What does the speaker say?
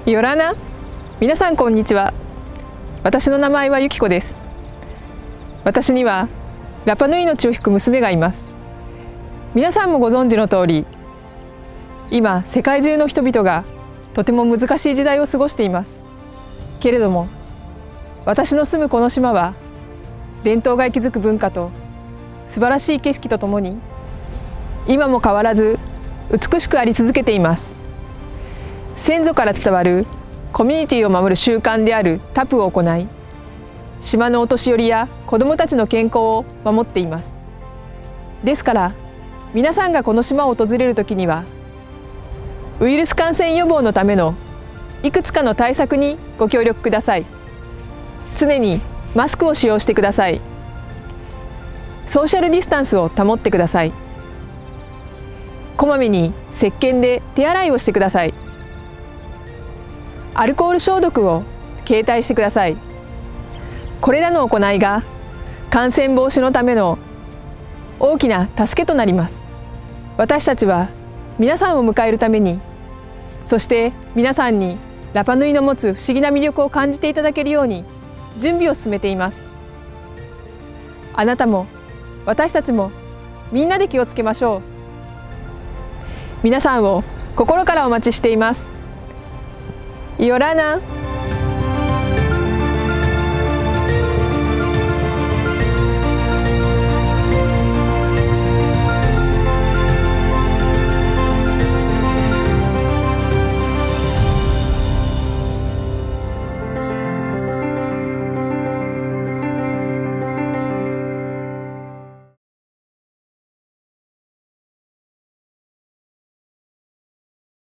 ヨラナ、皆さんこんにちは。私の名前はユキコです。私にはラパヌイの血を引く娘がいます。皆さんもご存知の通り、今世界中の人々がとても難しい時代を過ごしています。けれども私の住むこの島は伝統が息づく文化と素晴らしい景色とともに今も変わらず美しくあり続けています。先祖から伝わるコミュニティを守る習慣であるタプを行い、島のお年寄りや子どもたちの健康を守っています。ですから皆さんがこの島を訪れる時にはウイルス感染予防のためのいくつかの対策にご協力ください。常にマスクを使用してください。ソーシャルディスタンスを保ってください。こまめに石鹸で手洗いをしてください。アルコール消毒を携帯してください。これらの行いが感染防止のための大きな助けとなります。私たちは皆さんを迎えるために、そして皆さんにラパヌイの持つ不思議な魅力を感じていただけるように準備を進めています。あなたも私たちもみんなで気をつけましょう。皆さんを心からお待ちしています。ヨラナ。